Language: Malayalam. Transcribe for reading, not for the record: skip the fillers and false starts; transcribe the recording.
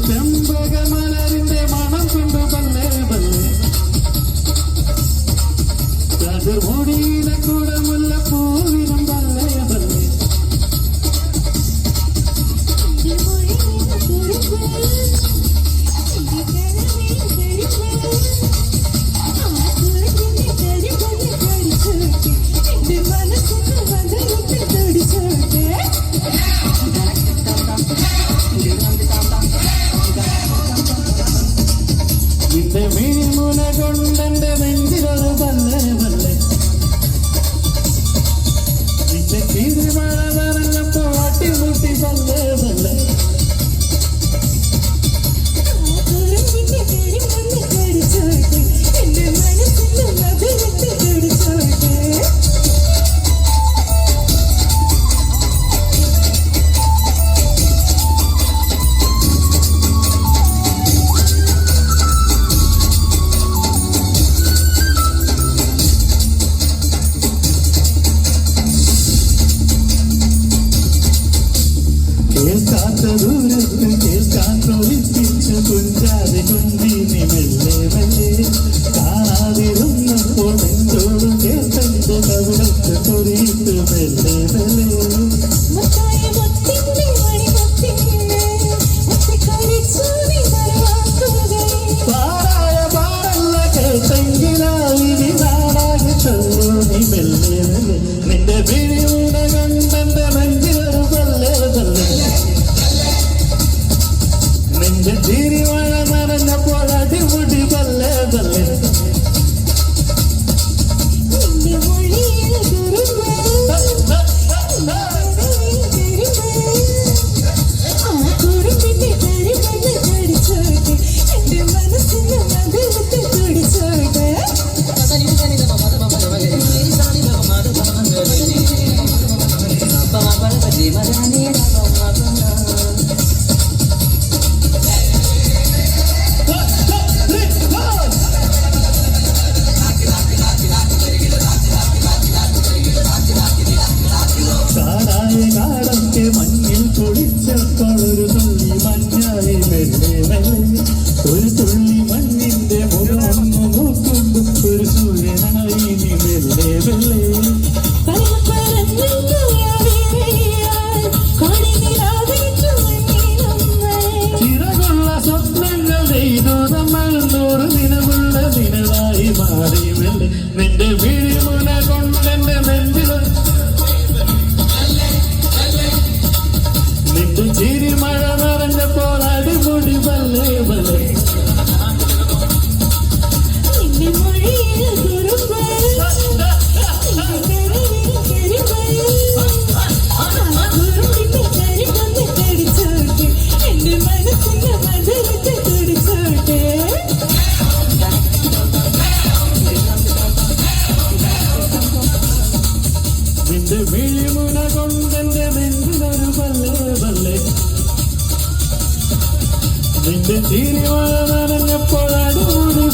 ചെമ്പകമലരിന്റെ മണം കൊണ്ടു പല്ലേ പല്ലേ ചതുർമുടിയിലെ കൂടെ മുല്ലപ്പൂവിനും പല്ലേ പല്ലേ നിന്റെ മിഴിമുന കൊണ്ടെന്റെ നെഞ്ചിലൊരു പല്ലേ പല്ലേ നിന്റെ തിരുമഴ നനഞ്ഞപ്പോ അട്ടിമുട്ടി പല്ലേ പല്ലേ കേൾക്കാത്ത ദൂരത്ത് കേൾക്കാൻ പ്രവിപ്പിച്ച് കുഞ്ചാതെ കുഞ്ഞിനെ മെല്ലെ മെല്ലെ കാണാതിരുന്നപ്പോൾ നെഞ്ചോട് കേട്ടെന്റെ കവിളത്ത് പൊരിയിട്ട് മെല്ലെ മെല്ലെ പാടായ പാടല്ല കേട്ടെങ്കിലാവിനി നാടാകെ ചൊല്ലു നീ മെല്ലെ മെല്ലെ നിന്റെ പിഴിയൂട കണ്ടെന്റെ നെഞ്ചിലൊരു പല്ലേ പല്ലേ നിന്റെ തിരുമഴ നനഞ്ഞപ്പോൾ അടിമുടി പല്ലേ പല്ലേ കാടത്തെ മഞ്ഞിൽ പൊളിച്ചപ്പോൾ ഒരു തുള്ളി മഞ്ഞായി മെല്ലെ മെല്ലെ ഒരു തുള്ളി മഞ്ഞിന്റെ മുഖമൊന്നു നോക്കുമ്പോ ഒരു സൂര്യനായി നീ മെല്ലെ മെല്ലെ ചിറകുള്ള സ്വപ്നങ്ങൾ ചെയ്തു നമ്മൾ 100 ദിനമുള്ള ദിനമായി മാറി മെല്ലെ നിന്റെ വിഴിമുന കൊണ്ടെന്റെ നെഞ്ചിൽ നിന്റെ ചിരിമഴ നിറഞ്ഞപ്പോൾ അടിമുടി പല്ലേ പല്ലേ നിന്റെ വിഴിമുന കൊണ്ടെന്റെ നെഞ്ചിലൊരു പല്ലേ പല്ലേ നിന്റെ ചിരിമഴ നനഞ്ഞപ്പോൾ അടിമുടി